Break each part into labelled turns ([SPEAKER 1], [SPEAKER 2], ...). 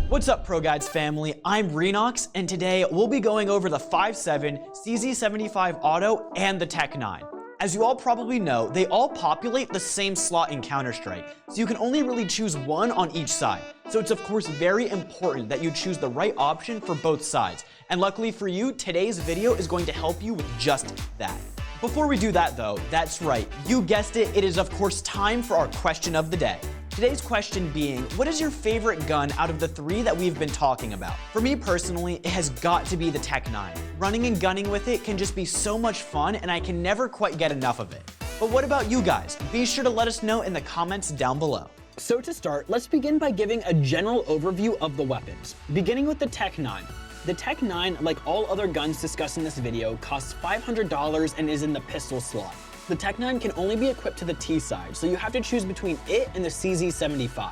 [SPEAKER 1] What's up, ProGuides family? I'm Renox, and today we'll be going over the Five-SeveN, CZ75 Auto, and the Tec-9. As you all probably know, they all populate the same slot in Counter-Strike, so you can only really choose one on each side. So it's of course very important that you choose the right option for both sides. And luckily for you, today's video is going to help you with just that. Before we do that though, that's right, you guessed it, it is of course time for our question of the day. Today's question being, what is your favorite gun out of the three that we've been talking about? For me personally, it has got to be the Tec-9. Running and gunning with it can just be so much fun, and I can never quite get enough of it. But what about you guys? Be sure to let us know in the comments down below.
[SPEAKER 2] So to start, let's begin by giving a general overview of the weapons, beginning with the Tec-9. The Tec-9, like all other guns discussed in this video, costs $500 and is in the pistol slot. The Tec-9 can only be equipped to the T side, so you have to choose between it and the CZ75.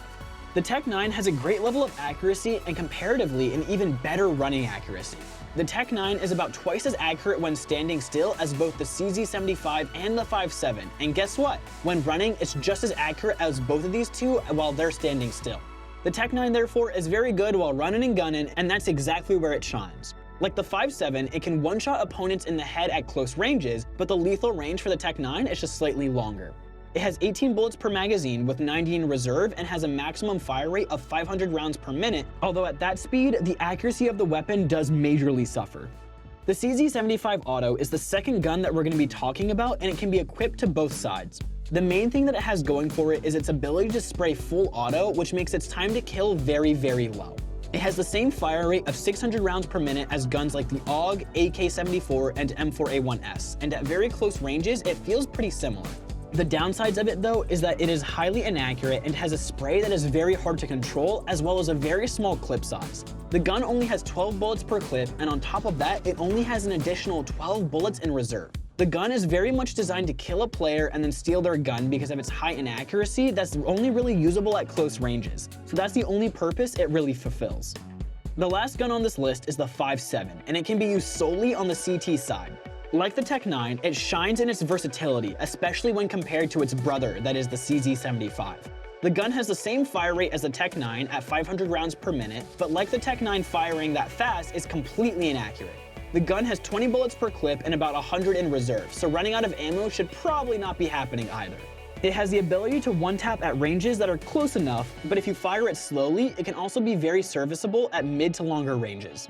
[SPEAKER 2] The Tec-9 has a great level of accuracy and comparatively an even better running accuracy. The Tec-9 is about twice as accurate when standing still as both the CZ75 and the Five-SeveN, and guess what? When running, it's just as accurate as both of these two while they're standing still. The Tec-9 therefore is very good while running and gunning, and that's exactly where it shines. Like the Five-SeveN, it can one-shot opponents in the head at close ranges, but the lethal range for the Tec-9 is just slightly longer. It has 18 bullets per magazine with 90 in reserve and has a maximum fire rate of 500 rounds per minute, although at that speed, the accuracy of the weapon does majorly suffer. The CZ75 Auto is the second gun that we're going to be talking about, and it can be equipped to both sides. The main thing that it has going for it is its ability to spray full auto, which makes its time to kill very, very low. It has the same fire rate of 600 rounds per minute as guns like the AUG, AK-74, and M4A1S, and at very close ranges, it feels pretty similar. The downsides of it though is that it is highly inaccurate and has a spray that is very hard to control, as well as a very small clip size. The gun only has 12 bullets per clip, and on top of that, it only has an additional 12 bullets in reserve. The gun is very much designed to kill a player and then steal their gun because of its high inaccuracy that's only really usable at close ranges. So that's the only purpose it really fulfills. The last gun on this list is the Five-SeveN, and it can be used solely on the CT side. Like the Tec-9, it shines in its versatility, especially when compared to its brother, that is the CZ75. The gun has the same fire rate as the Tec-9 at 500 rounds per minute, but like the Tec-9, firing that fast is completely inaccurate. The gun has 20 bullets per clip and about 100 in reserve, so running out of ammo should probably not be happening either. It has the ability to one-tap at ranges that are close enough, but if you fire it slowly, it can also be very serviceable at mid to longer ranges.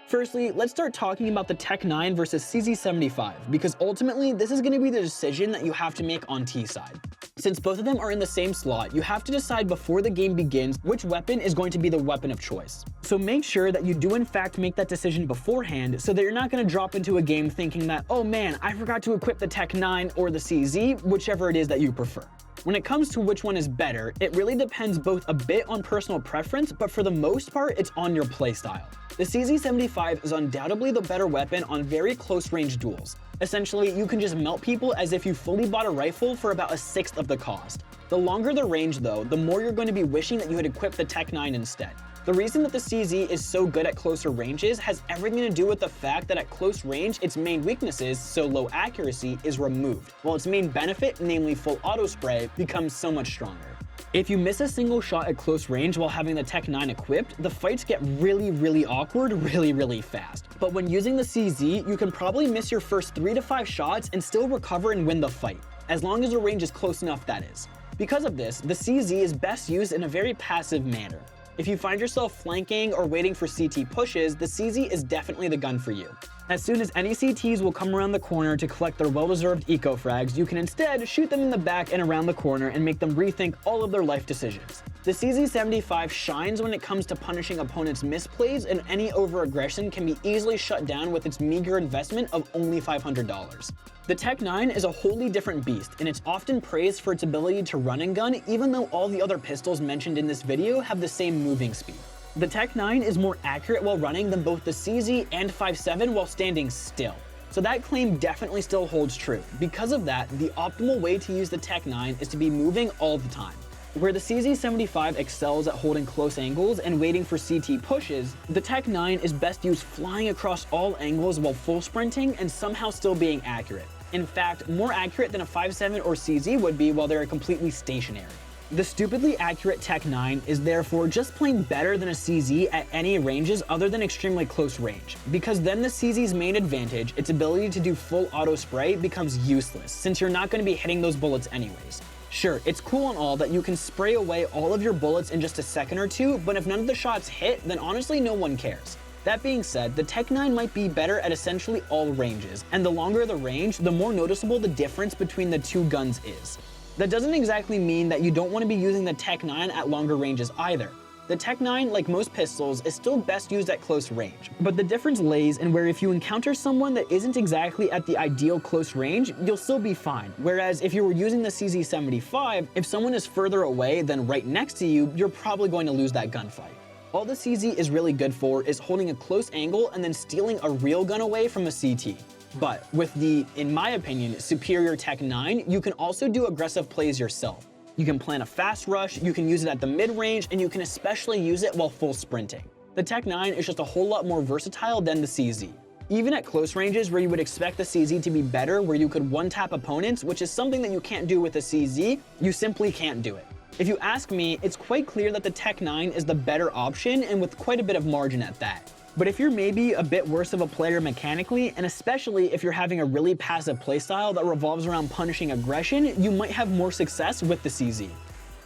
[SPEAKER 2] Firstly, let's start talking about the Tec-9 versus CZ75, because ultimately this is going to be the decision that you have to make on T side. Since both of them are in the same slot, you have to decide before the game begins which weapon is going to be the weapon of choice. So make sure that you do in fact make that decision beforehand so that you're not going to drop into a game thinking that, oh man, I forgot to equip the Tec-9 or the CZ, whichever it is that you prefer. When it comes to which one is better, it really depends both a bit on personal preference, but for the most part, it's on your playstyle. The CZ75 is undoubtedly the better weapon on very close range duels. Essentially, you can just melt people as if you fully bought a rifle for about 1/6 of the cost. The longer the range though, the more you're going to be wishing that you had equipped the Tec-9 instead. The reason that the CZ is so good at closer ranges has everything to do with the fact that at close range, its main weaknesses, so low accuracy, is removed, while its main benefit, namely full auto spray, becomes so much stronger. If you miss a single shot at close range while having the Tec-9 equipped, the fights get really awkward really fast. But when using the CZ, you can probably miss your first 3 to 5 shots and still recover and win the fight, as long as the range is close enough, that is. Because of this, the CZ is best used in a very passive manner. If you find yourself flanking or waiting for CT pushes, the CZ is definitely the gun for you. As soon as any CTs will come around the corner to collect their well-deserved eco frags, you can instead shoot them in the back and around the corner and make them rethink all of their life decisions. The CZ75 shines when it comes to punishing opponents' misplays, and any over-aggression can be easily shut down with its meager investment of only $500. The Tec-9 is a wholly different beast, and it's often praised for its ability to run and gun, even though all the other pistols mentioned in this video have the same moving speed. The Tec-9 is more accurate while running than both the CZ and Five-SeveN while standing still. So that claim definitely still holds true. Because of that, the optimal way to use the Tec-9 is to be moving all the time. Where the CZ75 excels at holding close angles and waiting for CT pushes, the Tec-9 is best used flying across all angles while full sprinting and somehow still being accurate. In fact, more accurate than a Five-SeveN or CZ would be while they're completely stationary. The stupidly accurate Tec-9 is therefore just plain better than a CZ at any ranges other than extremely close range, because then the CZ's main advantage, its ability to do full auto spray, becomes useless since you're not going to be hitting those bullets anyways. Sure, it's cool and all that you can spray away all of your bullets in just a second or two, but if none of the shots hit, then honestly no one cares. That being said, the Tec-9 might be better at essentially all ranges, and the longer the range, the more noticeable the difference between the two guns is. That doesn't exactly mean that you don't want to be using the Tec-9 at longer ranges either. The Tec-9, like most pistols, is still best used at close range, but the difference lays in where if you encounter someone that isn't exactly at the ideal close range, you'll still be fine. Whereas if you were using the CZ75, if someone is further away than right next to you, you're probably going to lose that gunfight. All the CZ is really good for is holding a close angle and then stealing a real gun away from a CT. But with the, in my opinion, superior Tec-9, you can also do aggressive plays yourself. You can plan a fast rush, you can use it at the mid-range, and you can especially use it while full sprinting. The Tec-9 is just a whole lot more versatile than the CZ. Even at close ranges where you would expect the CZ to be better, where you could one-tap opponents, which is something that you can't do with the CZ, you simply can't do it. If you ask me, it's quite clear that the Tec-9 is the better option, and with quite a bit of margin at that. But if you're maybe a bit worse of a player mechanically, and especially if you're having a really passive playstyle that revolves around punishing aggression, you might have more success with the CZ.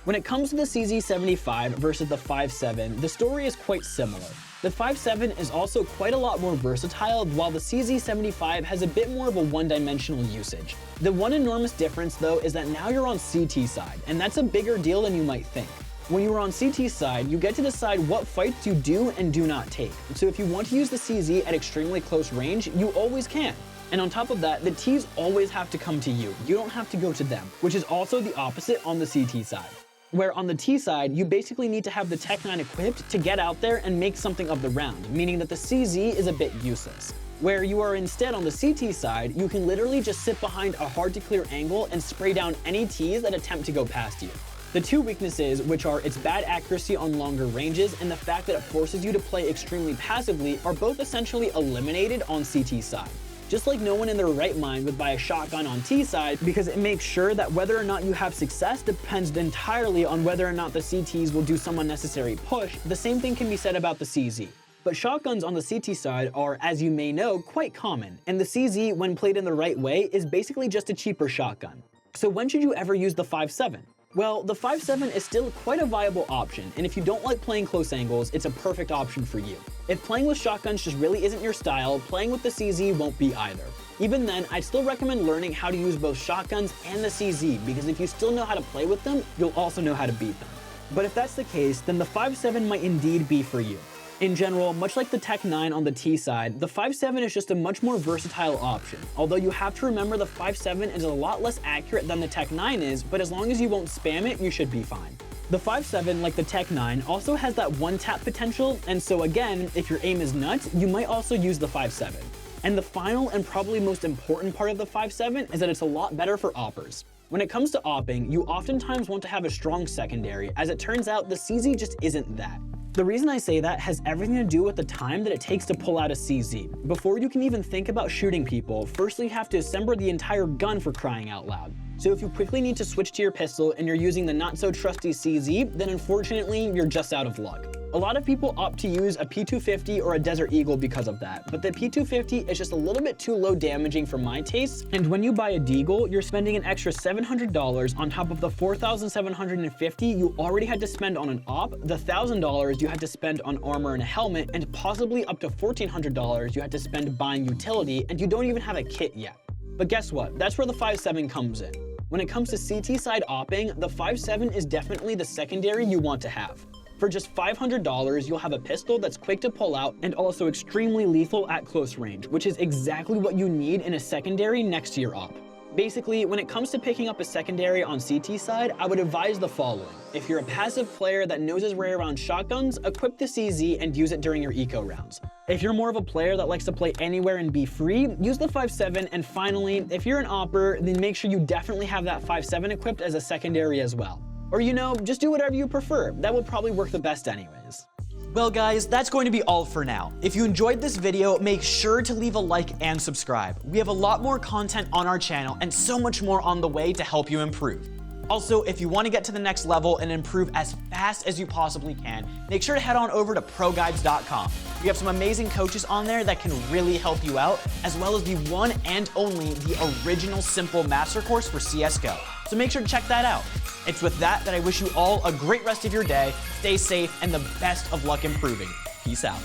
[SPEAKER 2] When it comes to the CZ75 versus the Five-SeveN, the story is quite similar. The Five-SeveN is also quite a lot more versatile, while the CZ75 has a bit more of a one-dimensional usage. The one enormous difference though is that now you're on CT side, and that's a bigger deal than you might think. When you are on CT side, you get to decide what fights you do and do not take. So if you want to use the CZ at extremely close range, you always can. And on top of that, the Ts always have to come to you. You don't have to go to them, which is also the opposite on the CT side. Where on the T side, you basically need to have the Tec-9 equipped to get out there and make something of the round, meaning that the CZ is a bit useless. Where you are instead on the CT side, you can literally just sit behind a hard to clear angle and spray down any Ts that attempt to go past you. The two weaknesses, which are its bad accuracy on longer ranges and the fact that it forces you to play extremely passively, are both essentially eliminated on CT side. Just like no one in their right mind would buy a shotgun on T side, because it makes sure that whether or not you have success depends entirely on whether or not the CTs will do some unnecessary push, the same thing can be said about the CZ. But shotguns on the CT side are, as you may know, quite common, and the CZ, when played in the right way, is basically just a cheaper shotgun. So when should you ever use the Five-SeveN? Well, the Five-SeveN is still quite a viable option, and if you don't like playing close angles, it's a perfect option for you. If playing with shotguns just really isn't your style, playing with the CZ won't be either. Even then, I'd still recommend learning how to use both shotguns and the CZ, because if you still know how to play with them, you'll also know how to beat them. But if that's the case, then the Five-SeveN might indeed be for you. In general, much like the Tec-9 on the T side, the Five-SeveN is just a much more versatile option, although you have to remember the Five-SeveN is a lot less accurate than the Tec-9 is, but as long as you won't spam it, you should be fine. The Five-SeveN, like the Tec-9, also has that one-tap potential, and so again, if your aim is nuts, you might also use the Five-SeveN. And the final and probably most important part of the Five-SeveN is that it's a lot better for oppers. When it comes to opping, you oftentimes want to have a strong secondary, as it turns out the CZ just isn't that. The reason I say that has everything to do with the time that it takes to pull out a CZ. Before you can even think about shooting people, first you have to assemble the entire gun, for crying out loud. So if you quickly need to switch to your pistol and you're using the not so trusty CZ, then unfortunately you're just out of luck. A lot of people opt to use a P250 or a Desert Eagle because of that, but the P250 is just a little bit too low damaging for my taste, and when you buy a Deagle, you're spending an extra $700 on top of the $4,750 you already had to spend on an op, the $1,000 you had to spend on armor and a helmet, and possibly up to $1,400 you had to spend buying utility, and you don't even have a kit yet. But guess what? That's where the Five-SeveN comes in. When it comes to CT side opping, the Five-SeveN is definitely the secondary you want to have. For just $500, you'll have a pistol that's quick to pull out and also extremely lethal at close range, which is exactly what you need in a secondary next to your op. Basically, when it comes to picking up a secondary on CT side, I would advise the following. If you're a passive player that knows his way around shotguns, equip the CZ and use it during your eco rounds. If you're more of a player that likes to play anywhere and be free, use the Five-SeveN, and finally, if you're an opper, then make sure you definitely have that Five-SeveN equipped as a secondary as well. Or just do whatever you prefer. That would probably work the best anyways.
[SPEAKER 1] Well guys, that's going to be all for now. If you enjoyed this video, make sure to leave a like and subscribe. We have a lot more content on our channel and so much more on the way to help you improve. Also, if you want to get to the next level and improve as fast as you possibly can, make sure to head on over to ProGuides.com. We have some amazing coaches on there that can really help you out, as well as the one and only the original simple master course for CSGO. So make sure to check that out. It's with that I wish you all a great rest of your day, stay safe, and the best of luck improving. Peace out.